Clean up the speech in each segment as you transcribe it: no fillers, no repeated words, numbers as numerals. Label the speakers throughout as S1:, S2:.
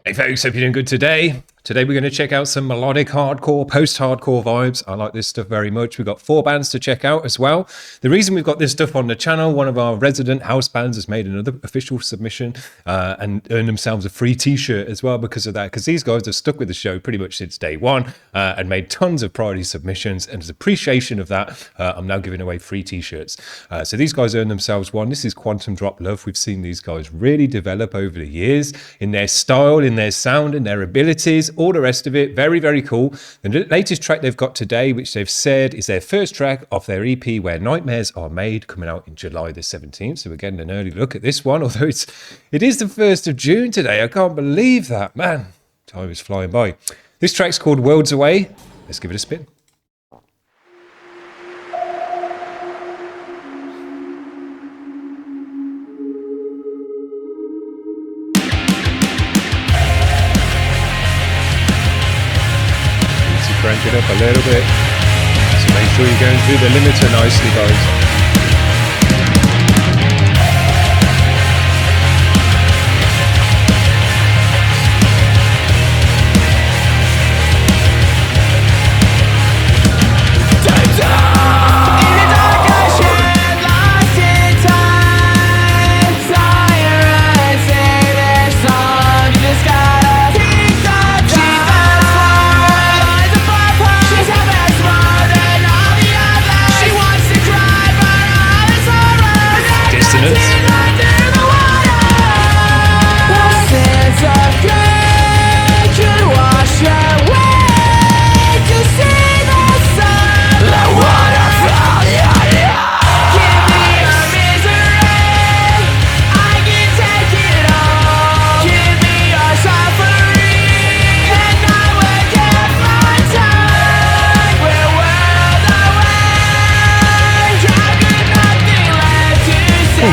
S1: Hey folks, hope you're doing good today. Today we're going to check out some melodic hardcore, post-hardcore vibes. I like this stuff very much. We've got 4 bands to check out as well. The reason we've got this stuff on the channel, one of our resident house bands has made another official submission and earned themselves a free t-shirt as well because of that. Because these guys have stuck with the show pretty much since day one and made tons of priority submissions. And as appreciation of that, I'm now giving away free t-shirts. So these guys earned themselves one. This is Quantum Drop Love. We've seen these guys really develop over the years in their style, in their sound, in their abilities, all the rest of it. Very, very cool. The latest track they've got today, which they've said is their first track off their EP Where Nightmares Are Made, coming out in July the 17th. So we're getting an early look at this one, although it is the 1st of June today. I can't believe that, man. Time is flying by. This track's called Worlds Away. Let's give it a spin. Crank it up a little bit, so make sure you're going through the limiter nicely, guys.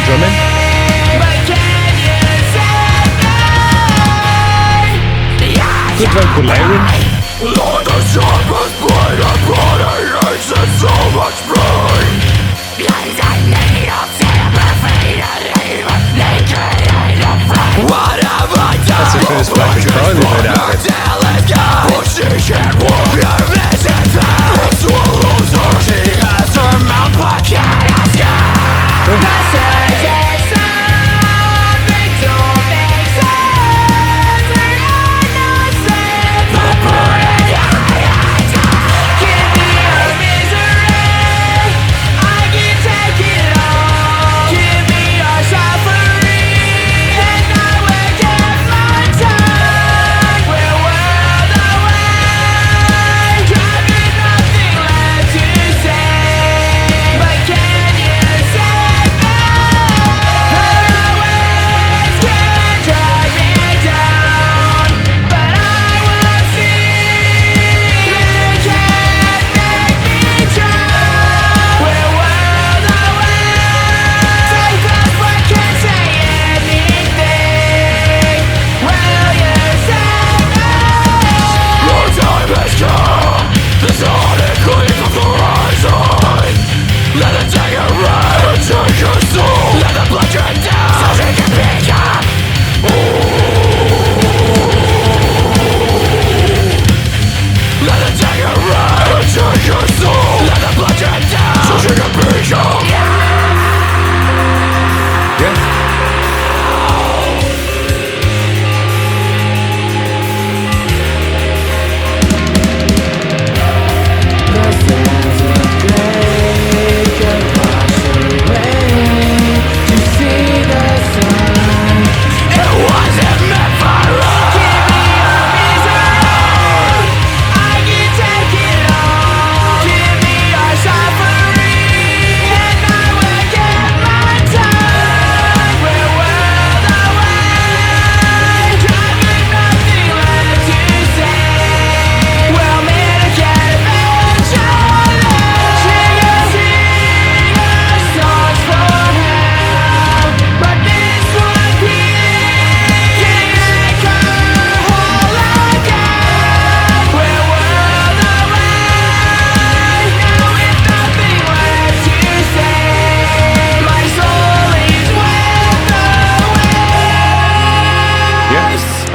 S1: Drumming. Good vocal layering. Like the sharpest blade of blood aches and so much pain. Like a needle sympathy and even naked in the front. What have I done? That's the first black and cry they've heard out there. But she can't walk her missing path. It swallows her. She has her mouth but can't escape.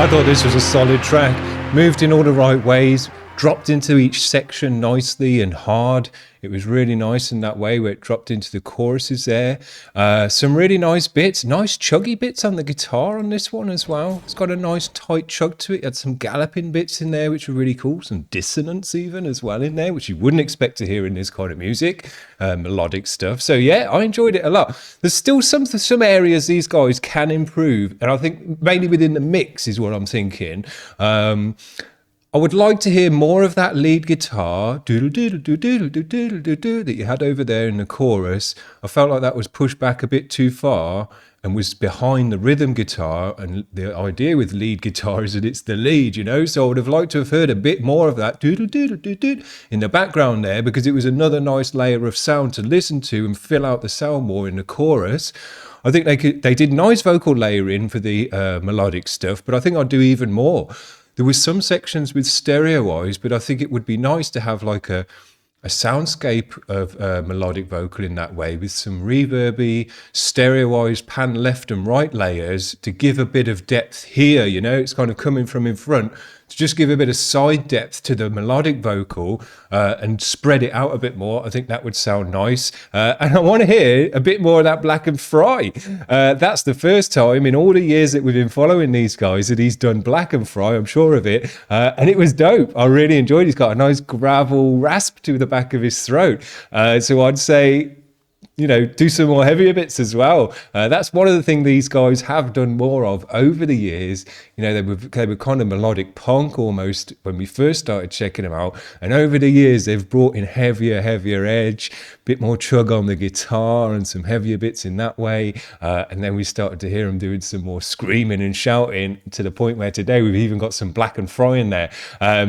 S1: I thought this was a solid track. Moved in all the right ways, dropped into each section nicely and hard. It was really nice in that way where it dropped into the choruses there. Some really nice bits, nice chuggy bits on the guitar on this one as well. It's got a nice tight chug to it. It had some galloping bits in there, which were really cool. Some dissonance even as well in there, which you wouldn't expect to hear in this kind of music, melodic stuff. So yeah, I enjoyed it a lot. There's still some areas these guys can improve, and I think mainly within the mix is what I'm thinking. I would like to hear more of that lead guitar that you had over there in the chorus. I felt like that was pushed back a bit too far and was behind the rhythm guitar. And the idea with lead guitar is that it's the lead, you know? So I would have liked to have heard a bit more of that in the background there, because it was another nice layer of sound to listen to and fill out the sound more in the chorus. I think they did nice vocal layering for the melodic stuff, but I think I'd do even more. There was some sections with stereo-wise, but I think it would be nice to have like a soundscape of melodic vocal in that way, with some reverby, stereo-wise pan left and right layers to give a bit of depth here, you know? It's kind of coming from in front to just give a bit of side depth to the melodic vocal and spread it out a bit more. I think that would sound nice. And I want to hear a bit more of that Black and Fry. That's the first time in all the years that we've been following these guys that he's done Black and Fry, I'm sure of it. And it was dope. I really enjoyed it. He's got a nice gravel rasp to the back of his throat. So I'd say, you know, do some more heavier bits as well. That's one of the things these guys have done more of over the years. You know, they were kind of melodic punk almost when we first started checking them out. And over the years, they've brought in heavier edge, bit more chug on the guitar and some heavier bits in that way. And then we started to hear them doing some more screaming and shouting, to the point where today we've even got some Black and Fry in there.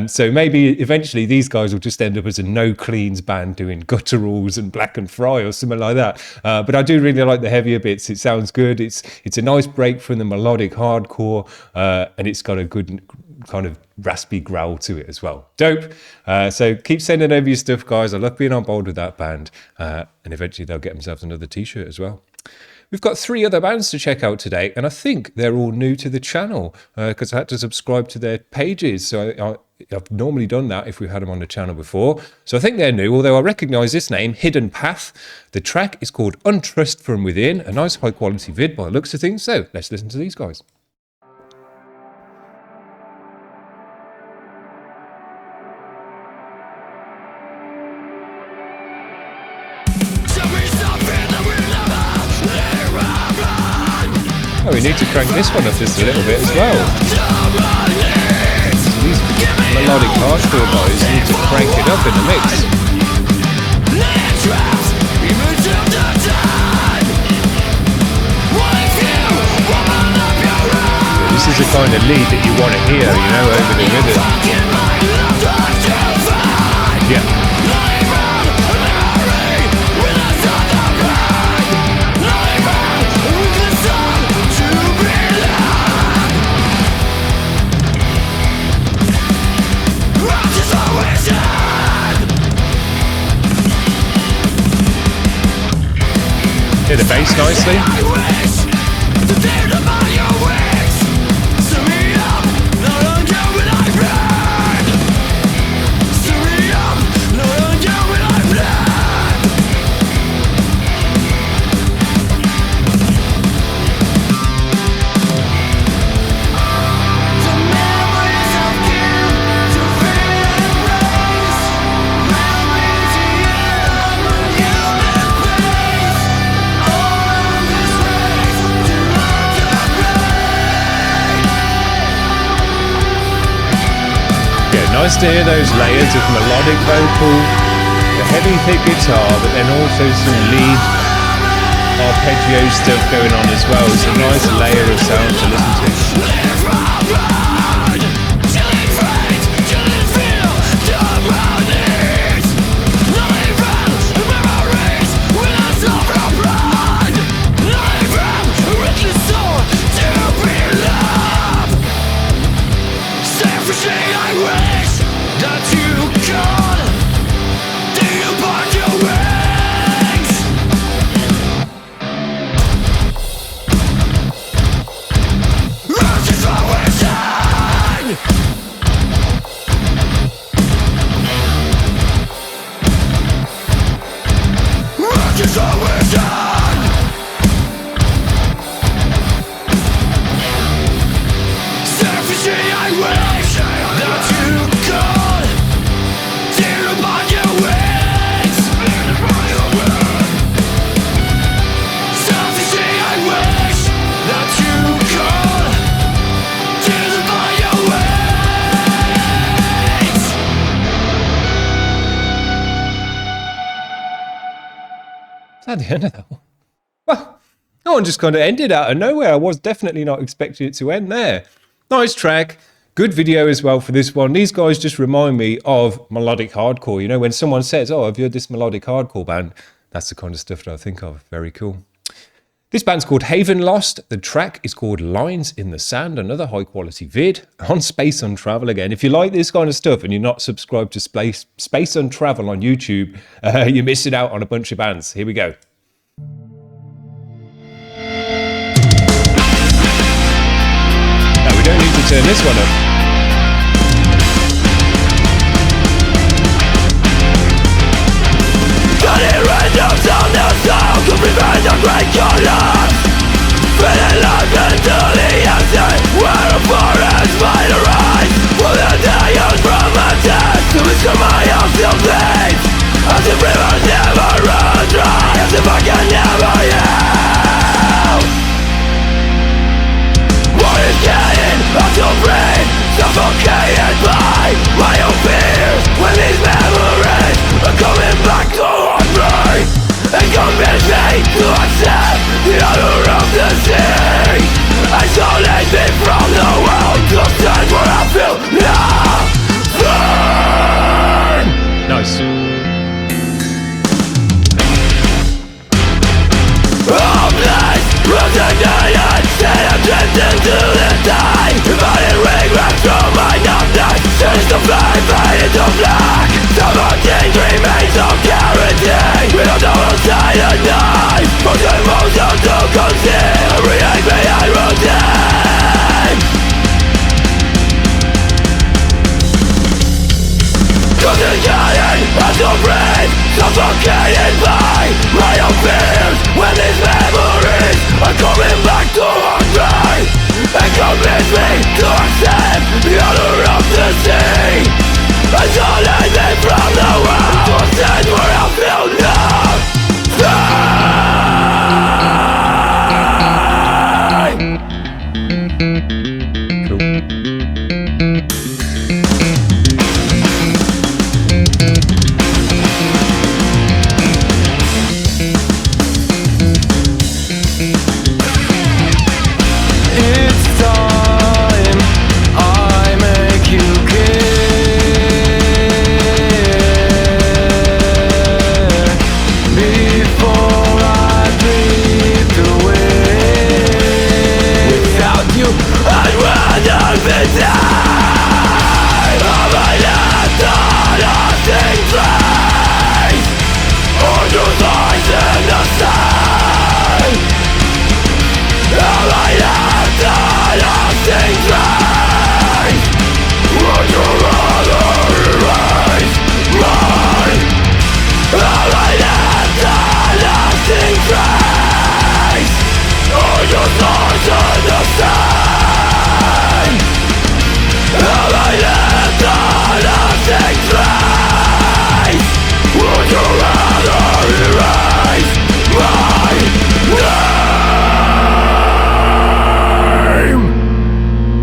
S1: So maybe eventually these guys will just end up as a no cleans band doing gutturals and Black and Fry or something like that. But I do really like the heavier bits. It sounds good. It's a nice break from the melodic hardcore, and it's got a good kind of raspy growl to it as well. Dope. So keep sending over your stuff, guys. I love being on board with that band, and eventually they'll get themselves another t-shirt as well. We've got 3 other bands to check out today, and I think they're all new to the channel because I had to subscribe to their pages. So I've normally done that if we've had them on the channel before. So I think they're new, although I recognise this name, Hidden Path. The track is called Untrust From Within, a nice high quality vid by the looks of things. So let's listen to these guys. Oh, we need to crank this one up just a little bit as well. So these melodic hardcore guys need to crank it up in the mix. Yeah, this is the kind of lead that you want to hear, you know, over the rhythm. Yeah. Hear the bass nicely. Nice to hear those layers of melodic vocal, the heavy thick guitar, but then also some lead arpeggio stuff going on as well. It's a nice layer of sound to listen to.
S2: Always
S1: at the end of that one. Well, that one just kind of ended out of nowhere. I was definitely not expecting it to end there. Nice track. Good video as well for this one. These guys just remind me of melodic hardcore. You know, when someone says, oh, have you heard this melodic hardcore band? That's the kind of stuff that I think of. Very cool. This band's called Havenlost. The track is called Lines in the Sand, another high quality vid on Space on Travel again. If you like this kind of stuff and you're not subscribed to Space on Travel on YouTube, you're missing out on a bunch of bands. Here we go. No, we don't need to turn this one up.
S2: To prevent a great collapse, feeling life into the empty, where a forest might arise. For the days from a test to discover my own still bleeds, as if rivers never run dry, as if I can never yield. What is getting out to breathe, suffocated by my own fears, when these memories are coming back to haunt me and convince me to accept the honor of the sea. Isolate me from the world to stand where I feel nothing.
S1: Nice.
S2: Hopeless, resignated, and I'm drifting to the tide. Divided regrets from my numbness, since the flame faded to black. Suffocating dream remains of guarantee. We don't know outside at night, but the emotion to conceal, react behind routine. Concentrated as to breathe, suffocated by my own fears, when these memories are coming back to haunt me and convince me to accept the honor of the sea. Isolate me from the world to stand where I feel nothing.
S1: Cool.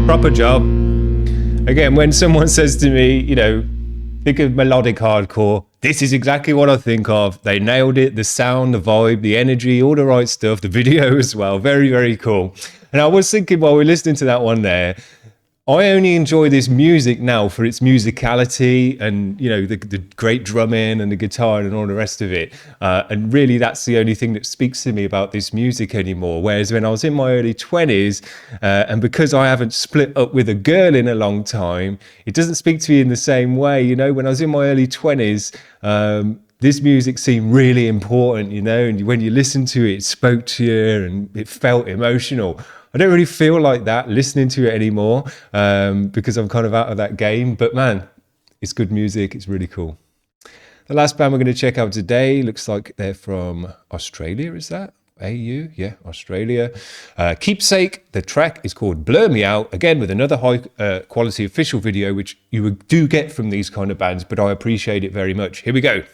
S1: Proper job. Again, when someone says to me, you know, think of melodic hardcore, this is exactly what I think of. They nailed it. The sound, the vibe, the energy, all the right stuff. The video as well. Very, very cool. And I was thinking while we're listening to that one there, I only enjoy this music now for its musicality and, you know, the great drumming and the guitar and all the rest of it. And really, that's the only thing that speaks to me about this music anymore. Whereas when I was in my early 20s, and because I haven't split up with a girl in a long time, it doesn't speak to me in the same way. You know, when I was in my early 20s, this music seemed really important, you know, and when you listened to it, it spoke to you and it felt emotional. I don't really feel like that listening to it anymore because I'm kind of out of that game. But man, it's good music. It's really cool. The last band we're going to check out today looks like they're from Australia. Is that AU? Yeah, Australia. Keepsake. The track is called Blur Me Out. Again, with another high quality official video, which you do get from these kind of bands, but I appreciate it very much. Here we go.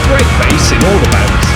S1: Great bass in all the bands.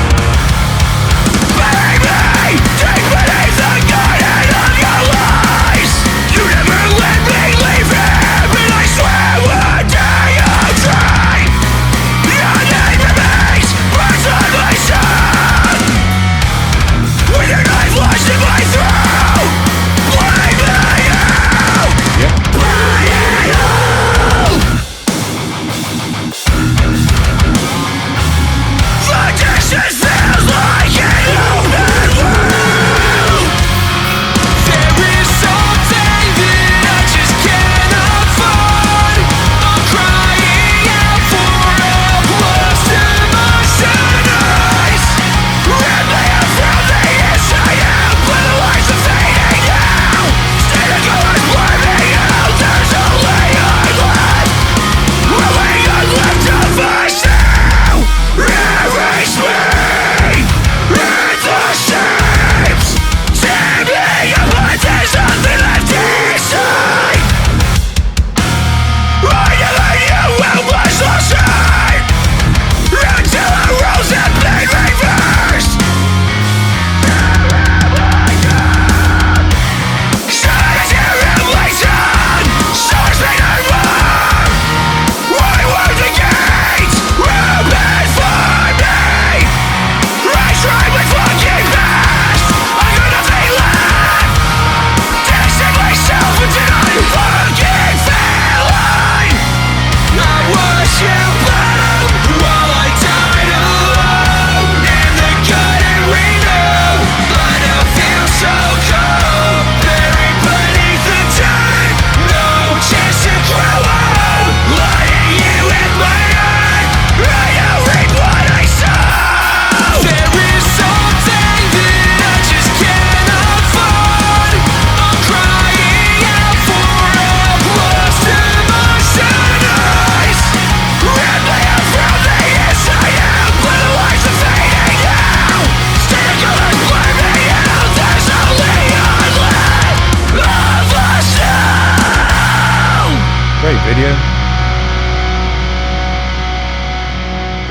S1: video.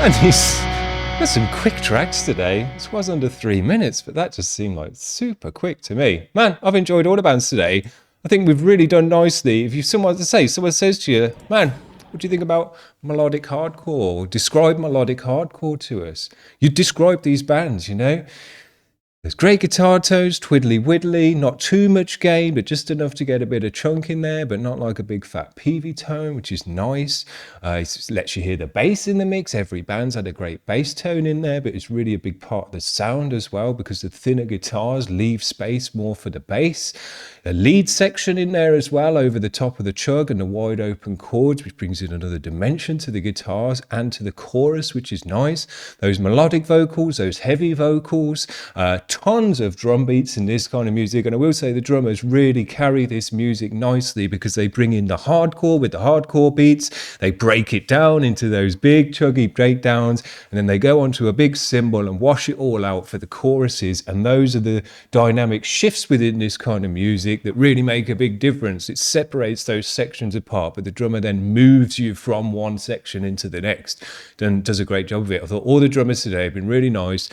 S1: And he's got some quick tracks today. This was under 3 minutes, but that just seemed like super quick to me. Man, I've enjoyed all the bands today. I think we've really done nicely. If someone says to you, man, what do you think about melodic hardcore? Describe melodic hardcore to us. You describe these bands, you know. There's great guitar tones, twiddly widdly, not too much gain, but just enough to get a bit of chunk in there, but not like a big fat peavy tone, which is nice. It lets you hear the bass in the mix. Every band's had a great bass tone in there, but it's really a big part of the sound as well, because the thinner guitars leave space more for the bass. A lead section in there as well over the top of the chug and the wide open chords, which brings in another dimension to the guitars and to the chorus, which is nice. Those melodic vocals, those heavy vocals, tons of drum beats in this kind of music. And I will say the drummers really carry this music nicely, because they bring in the hardcore with the hardcore beats. They break it down into those big chuggy breakdowns, and then they go onto a big cymbal and wash it all out for the choruses. And those are the dynamic shifts within this kind of music that really make a big difference. It separates those sections apart, but the drummer then moves you from one section into the next and does a great job of it. I thought all the drummers today have been really nice,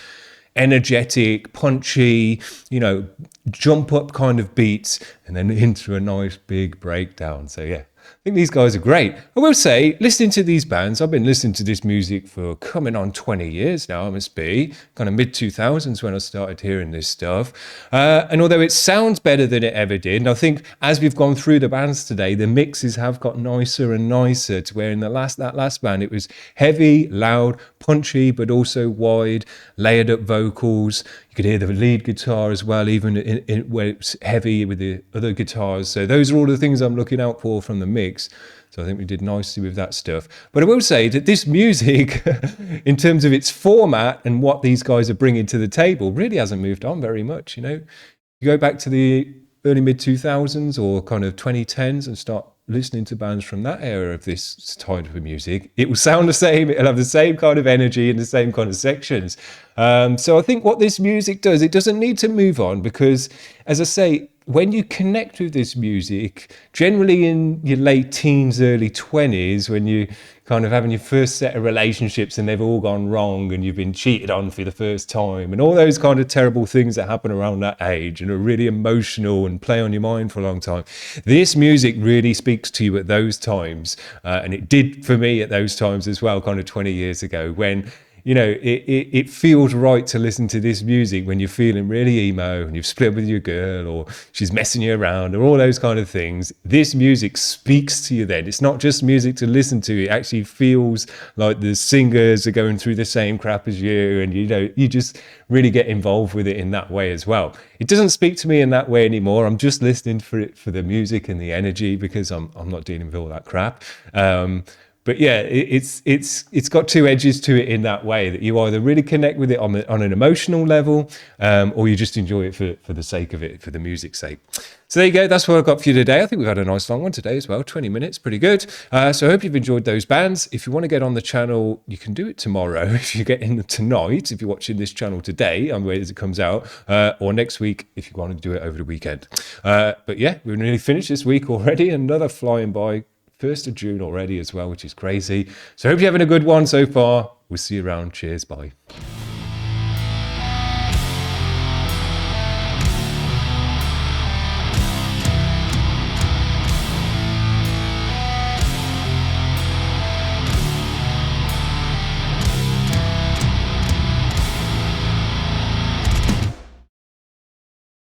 S1: energetic, punchy, you know, jump up kind of beats, and then into a nice big breakdown. So yeah, I think these guys are great. I will say, listening to these bands, I've been listening to this music for coming on 20 years now. It must be kind of mid-2000s when I started hearing this stuff. And although it sounds better than it ever did, and I think as we've gone through the bands today, the mixes have got nicer and nicer, to where in that last band, it was heavy, loud, punchy, but also wide, layered up vocals. You could hear the lead guitar as well, even where it's heavy with the other guitars. So those are all the things I'm looking out for from the mix. So I think we did nicely with that stuff. But I will say that this music, in terms of its format and what these guys are bringing to the table, really hasn't moved on very much. You know, you go back to the early mid-2000s or kind of 2010s and start listening to bands from that era of this type of music, it will sound the same. It'll have the same kind of energy and the same kind of sections. So I think what this music does, it doesn't need to move on, because, as I say, when you connect with this music, generally in your late teens, early 20s, when you kind of having your first set of relationships and they've all gone wrong and you've been cheated on for the first time and all those kind of terrible things that happen around that age and are really emotional and play on your mind for a long time, this music really speaks to you at those times. And it did for me at those times as well, kind of 20 years ago, when, you know, it feels right to listen to this music when you're feeling really emo and you've split with your girl or she's messing you around or all those kind of things. This music speaks to you then. It's not just music to listen to. It actually feels like the singers are going through the same crap as you, and, you know, you just really get involved with it in that way as well. It doesn't speak to me in that way anymore. I'm just listening for it, for the music and the energy, because I'm not dealing with all that crap. But yeah, it's got two edges to it in that way, that you either really connect with it on an emotional level, or you just enjoy it for the sake of it, for the music's sake. So there you go. That's what I've got for you today. I think we've had a nice long one today as well. 20 minutes, pretty good. So I hope you've enjoyed those bands. If you want to get on the channel, you can do it tomorrow. If you get in tonight, if you're watching this channel today, on where it comes out, or next week if you want to do it over the weekend. But yeah, we're nearly finished this week already. Another flying by. 1st of June already as well, which is crazy. So I hope you're having a good one so far. We'll see you around. Cheers. Bye.